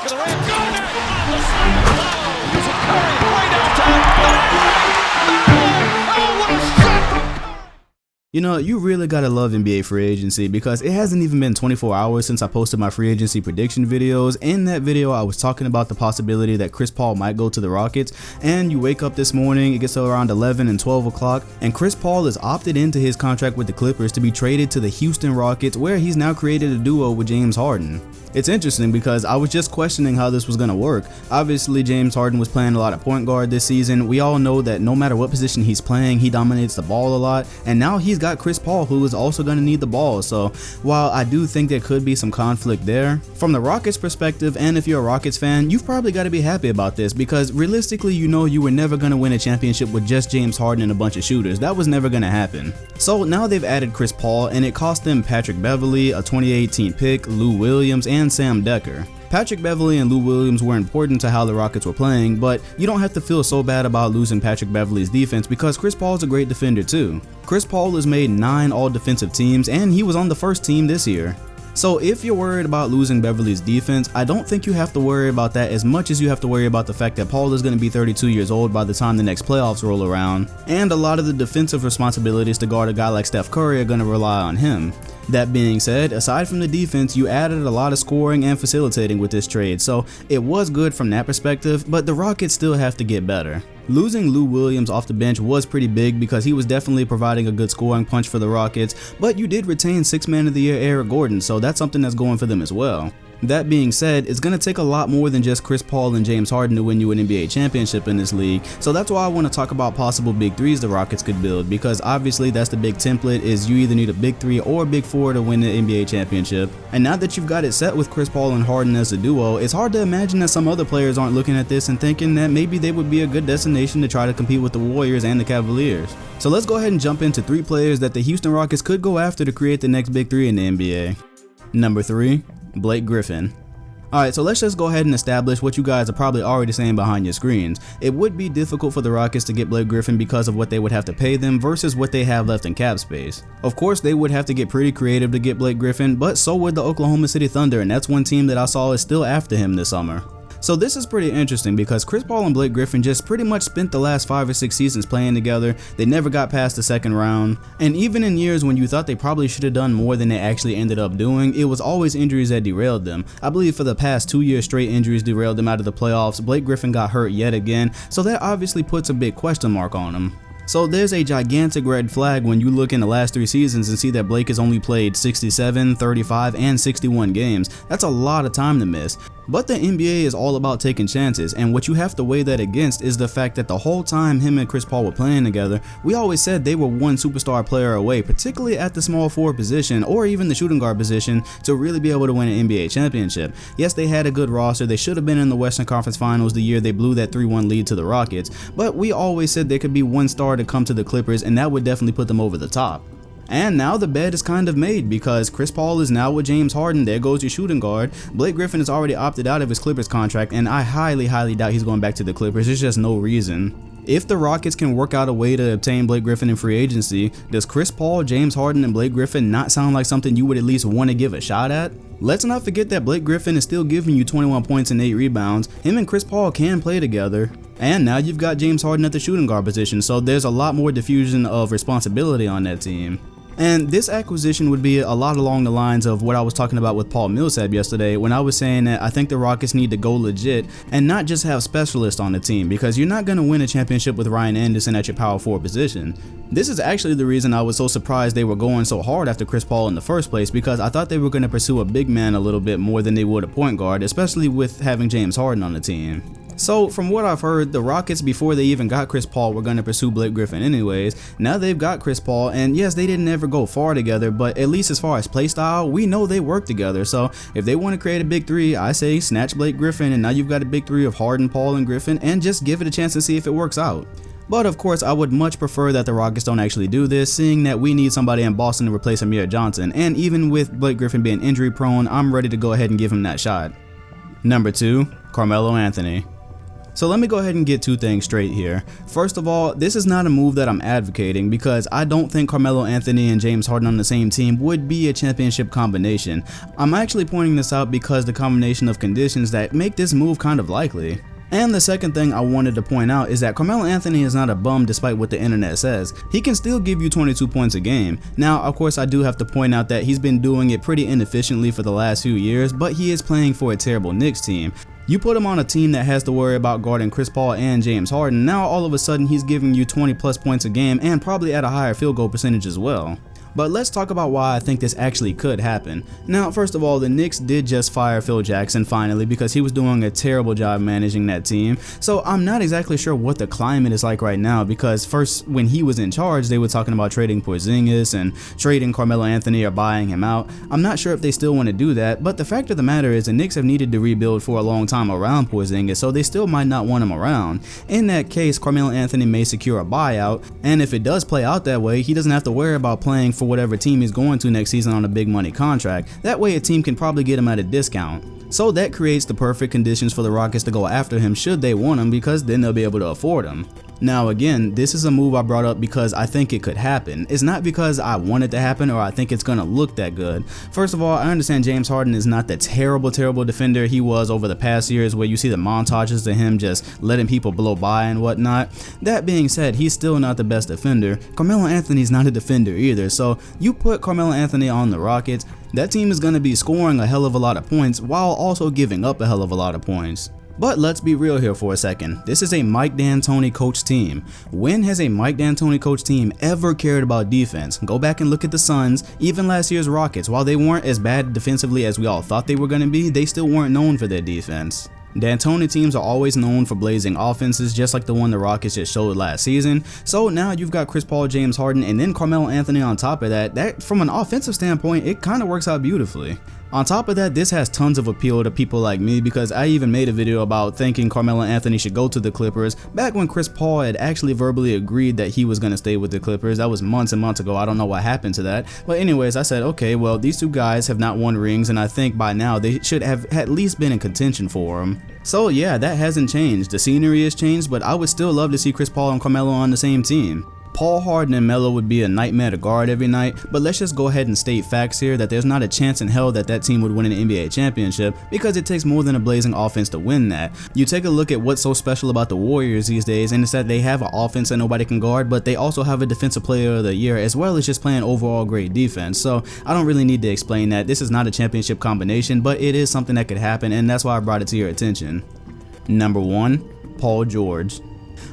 of the rim. Garnett on the slam. Oh, here's a Curry way downtown. Oh, what a shot from Curry. You know, you really gotta love NBA free agency because it hasn't even been 24 hours since I posted my free agency prediction videos. In that video, I was talking about the possibility that Chris Paul might go to the Rockets, and you wake up this morning, it gets to around 11 and 12 o'clock, and Chris Paul is opted into his contract with the Clippers to be traded to the Houston Rockets, where he's now created a duo with James Harden. It's interesting because I was just questioning how this was going to work. Obviously, James Harden was playing a lot of point guard this season. We all know that no matter what position he's playing, he dominates the ball a lot. And now he's got Chris Paul, who is also going to need the ball. So while I do think there could be some conflict there, from the Rockets perspective, and if you're a Rockets fan, you've probably got to be happy about this because realistically, you know you were never going to win a championship with just James Harden and a bunch of shooters. That was never going to happen. So now they've added Chris Paul, and it cost them Patrick Beverley, a 2018 pick, Lou Williams, and Sam Decker. Patrick Beverley and Lou Williams were important to how the Rockets were playing, but you don't have to feel so bad about losing Patrick Beverley's defense because Chris Paul's a great defender too. Chris Paul has made 9 all-defensive teams, and he was on the first team this year. So if you're worried about losing Beverley's defense, I don't think you have to worry about that as much as you have to worry about the fact that Paul is going to be 32 years old by the time the next playoffs roll around, and a lot of the defensive responsibilities to guard a guy like Steph Curry are going to rely on him. That being said, aside from the defense, you added a lot of scoring and facilitating with this trade, so it was good from that perspective, but the Rockets still have to get better. Losing Lou Williams off the bench was pretty big because he was definitely providing a good scoring punch for the Rockets, but you did retain 6th Man of the Year Eric Gordon, so that's something that's going for them as well. That being said, it's going to take a lot more than just Chris Paul and James Harden to win you an NBA championship in this league, so that's why I want to talk about possible big threes the Rockets could build, because obviously that's the big template, is you either need a big 3 or a big 4 to win the NBA championship. And now that you've got it set with Chris Paul and Harden as a duo, it's hard to imagine that some other players aren't looking at this and thinking that maybe they would be a good destination to try to compete with the Warriors and the Cavaliers. So let's go ahead and jump into 3 players that the Houston Rockets could go after to create the next big 3 in the NBA. Number 3, Blake Griffin. Alright, so let's just go ahead and establish what you guys are probably already saying behind your screens. It would be difficult for the Rockets to get Blake Griffin because of what they would have to pay them versus what they have left in cap space. Of course, they would have to get pretty creative to get Blake Griffin, but so would the Oklahoma City Thunder, and that's one team that I saw is still after him this summer. So this is pretty interesting because Chris Paul and Blake Griffin just pretty much spent the last 5 or 6 seasons playing together. They never got past the second round, and even in years when you thought they probably should have done more than they actually ended up doing, it was always injuries that derailed them. I believe for the past 2 years straight, injuries derailed them out of the playoffs. Blake Griffin got hurt yet again, so that obviously puts a big question mark on him. So there's a gigantic red flag when you look in the last 3 seasons and see that Blake has only played 67, 35, and 61 games. That's a lot of time to miss. But the NBA is all about taking chances, and what you have to weigh that against is the fact that the whole time him and Chris Paul were playing together, we always said they were one superstar player away, particularly at the small forward position or even the shooting guard position, to really be able to win an NBA championship. Yes, they had a good roster, they should have been in the Western Conference Finals the year they blew that 3-1 lead to the Rockets, but we always said there could be one star to come to the Clippers, and that would definitely put them over the top. And now the bed is kind of made because Chris Paul is now with James Harden. There goes your shooting guard. Blake Griffin has already opted out of his Clippers contract, and I highly doubt he's going back to the Clippers. There's just no reason. If the Rockets can work out a way to obtain Blake Griffin in free agency, does Chris Paul, James Harden, and Blake Griffin not sound like something you would at least want to give a shot at? Let's not forget that Blake Griffin is still giving you 21 points and 8 rebounds. Him and Chris Paul can play together. And now you've got James Harden at the shooting guard position, so there's a lot more diffusion of responsibility on that team. And this acquisition would be a lot along the lines of what I was talking about with Paul Millsap yesterday when I was saying that I think the Rockets need to go legit and not just have specialists on the team, because you're not going to win a championship with Ryan Anderson at your power forward position. This is actually the reason I was so surprised they were going so hard after Chris Paul in the first place, because I thought they were going to pursue a big man a little bit more than they would a point guard, especially with having James Harden on the team. So from what I've heard, the Rockets, before they even got Chris Paul, were going to pursue Blake Griffin anyways. Now they've got Chris Paul, and yes, they didn't ever go far together, but at least as far as play style, we know they work together. So if they want to create a big 3, I say snatch Blake Griffin, and now you've got a big 3 of Harden, Paul, and Griffin, and just give it a chance and see if it works out. But of course, I would much prefer that the Rockets don't actually do this, seeing that we need somebody in Boston to replace Amir Johnson, and even with Blake Griffin being injury prone, I'm ready to go ahead and give him that shot. Number 2, Carmelo Anthony. So let me go ahead and get two things straight here. First of all, this is not a move that I'm advocating because I don't think Carmelo Anthony and James Harden on the same team would be a championship combination. I'm actually pointing this out because the combination of conditions that make this move kind of likely. And the second thing I wanted to point out is that Carmelo Anthony is not a bum despite what the internet says. He can still give you 22 points a game. Now, of course, I do have to point out that he's been doing it pretty inefficiently for the last few years, but he is playing for a terrible Knicks team. You put him on a team that has to worry about guarding Chris Paul and James Harden, now all of a sudden he's giving you 20 plus points a game and probably at a higher field goal percentage as well. But let's talk about why I think this actually could happen. Now, first of all, the Knicks did just fire Phil Jackson finally because he was doing a terrible job managing that team. So I'm not exactly sure what the climate is like right now because first, when he was in charge, they were talking about trading Porzingis and trading Carmelo Anthony or buying him out. I'm not sure if they still want to do that, but the fact of the matter is the Knicks have needed to rebuild for a long time around Porzingis, so they still might not want him around. In that case, Carmelo Anthony may secure a buyout, and if it does play out that way, he doesn't have to worry about playing for whatever team he's going to next season on a big money contract. That way a team can probably get him at a discount. So that creates the perfect conditions for the Rockets to go after him should they want him, because then they'll be able to afford him. Now again, this is a move I brought up because I think it could happen. It's not because I want it to happen or I think it's gonna look that good. First of all, I understand James Harden is not the terrible defender he was over the past years where you see the montages of him just letting people blow by and whatnot. That being said, he's still not the best defender. Carmelo Anthony's not a defender either, so you put Carmelo Anthony on the Rockets, that team is gonna be scoring a hell of a lot of points while also giving up a hell of a lot of points. But let's be real here for a second. This is a Mike D'Antoni coached team. When has a Mike D'Antoni coached team ever cared about defense? Go back and look at the Suns, even last year's Rockets. While they weren't as bad defensively as we all thought they were going to be, they still weren't known for their defense. D'Antoni teams are always known for blazing offenses, just like the one the Rockets just showed last season. So now you've got Chris Paul, James Harden, and then Carmelo Anthony on top of that. That from an offensive standpoint, it kind of works out beautifully. On top of that, this has tons of appeal to people like me because I even made a video about thinking Carmelo Anthony should go to the Clippers back when Chris Paul had actually verbally agreed that he was going to stay with the Clippers. That was months and months ago. I don't know what happened to that. But anyways, I said, okay, well, these two guys have not won rings, and I think by now they should have at least been in contention for them. So yeah, that hasn't changed. The scenery has changed, but I would still love to see Chris Paul and Carmelo on the same team. Paul, Harden, and Melo would be a nightmare to guard every night, but let's just go ahead and state facts here that there's not a chance in hell that team would win an NBA championship because it takes more than a blazing offense to win that. You take a look at what's so special about the Warriors these days, and it's that they have an offense that nobody can guard, but they also have a defensive player of the year as well as just playing overall great defense. So I don't really need to explain that. This is not a championship combination, but it is something that could happen, and that's why I brought it to your attention. Number 1, Paul George.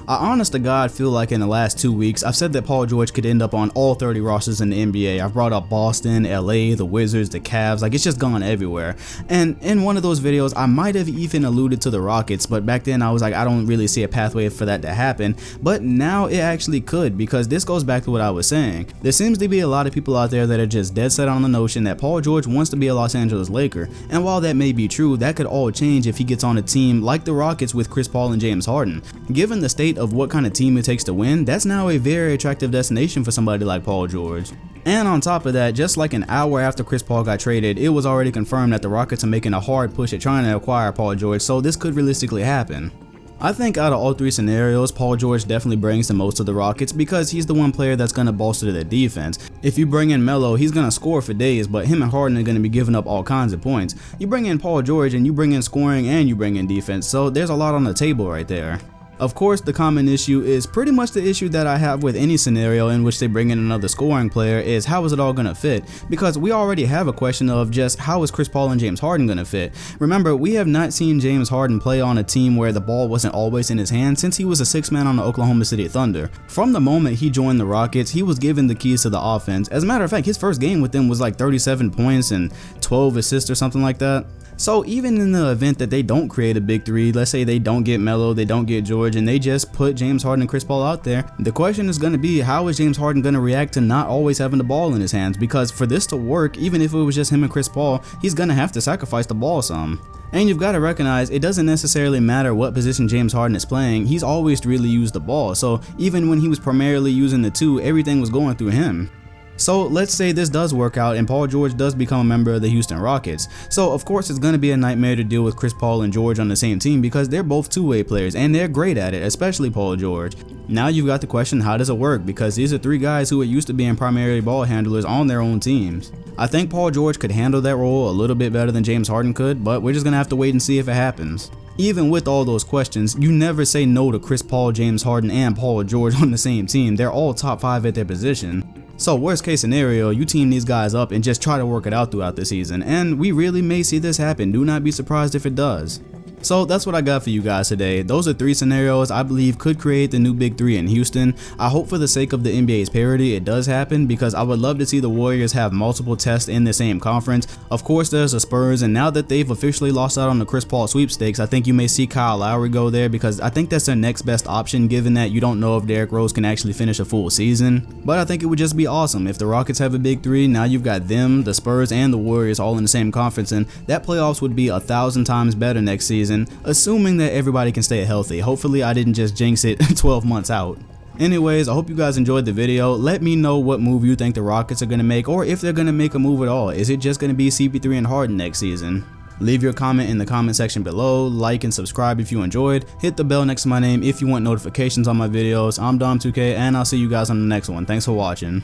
I honest to God feel like in the last 2 weeks I've said that Paul George could end up on all 30 rosters in the NBA. I've brought up Boston, LA, the Wizards, the Cavs, like it's just gone everywhere. And in one of those videos I might have even alluded to the Rockets, but back then I was like, I don't really see a pathway for that to happen. But now it actually could, because this goes back to what I was saying. There seems to be a lot of people out there that are just dead set on the notion that Paul George wants to be a Los Angeles Laker. And while that may be true, that could all change if he gets on a team like the Rockets with Chris Paul and James Harden. Given the state of what kind of team it takes to win, that's now a very attractive destination for somebody like Paul George. And on top of that, just like an hour after Chris Paul got traded, it was already confirmed that the Rockets are making a hard push at trying to acquire Paul George, so this could realistically happen. I think out of all three scenarios, Paul George definitely brings the most to the Rockets because he's the one player that's going to bolster their defense. If you bring in Melo, he's going to score for days, but him and Harden are going to be giving up all kinds of points. You bring in Paul George and you bring in scoring and you bring in defense, so there's a lot on the table right there. Of course, the common issue is pretty much the issue that I have with any scenario in which they bring in another scoring player is how is it all going to fit? Because we already have a question of just how is Chris Paul and James Harden going to fit? Remember, we have not seen James Harden play on a team where the ball wasn't always in his hand since he was a sixth man on the Oklahoma City Thunder. From the moment he joined the Rockets, he was given the keys to the offense. As a matter of fact, his first game with them was like 37 points and 12 assists or something like that. So even in the event that they don't create a big three, let's say they don't get Melo, they don't get George, and they just put James Harden and Chris Paul out there, the question is going to be, how is James Harden going to react to not always having the ball in his hands? Because for this to work, even if it was just him and Chris Paul, he's going to have to sacrifice the ball some. And you've got to recognize it doesn't necessarily matter what position James Harden is playing, he's always really used the ball. So even when he was primarily using the two, everything was going through him. So let's say this does work out and Paul George does become a member of the Houston Rockets. So of course it's going to be a nightmare to deal with Chris Paul and George on the same team because they're both two-way players and they're great at it, especially Paul George. Now you've got the question, how does it work? Because these are three guys who are used to being primarily ball handlers on their own teams. I think Paul George could handle that role a little bit better than James Harden could, but we're just going to have to wait and see if it happens. Even with all those questions, you never say no to Chris Paul, James Harden, and Paul George on the same team. They're all top 5 at their position. So worst case scenario, you team these guys up and just try to work it out throughout the season, and we really may see this happen. Do not be surprised if it does. So that's what I got for you guys today. Those are 3 scenarios I believe could create the new Big 3 in Houston. I hope for the sake of the NBA's parity it does happen, because I would love to see the Warriors have multiple tests in the same conference. Of course there's the Spurs, and now that they've officially lost out on the Chris Paul sweepstakes, I think you may see Kyle Lowry go there, because I think that's their next best option given that you don't know if Derrick Rose can actually finish a full season. But I think it would just be awesome if the Rockets have a Big 3. Now you've got them, the Spurs, and the Warriors all in the same conference, and that playoffs would be 1,000 times better next season, assuming that everybody can stay healthy. Hopefully I didn't just jinx it 12 months out. Anyways, I hope you guys enjoyed the video. Let me know what move you think the Rockets are going to make, or if they're going to make a move at all. Is it just going to be CP3 and Harden next season? Leave your comment in the comment section below, like and subscribe if you enjoyed, hit the bell next to my name if you want notifications on my videos. I'm Dom2K and I'll see you guys on the next one. Thanks for watching.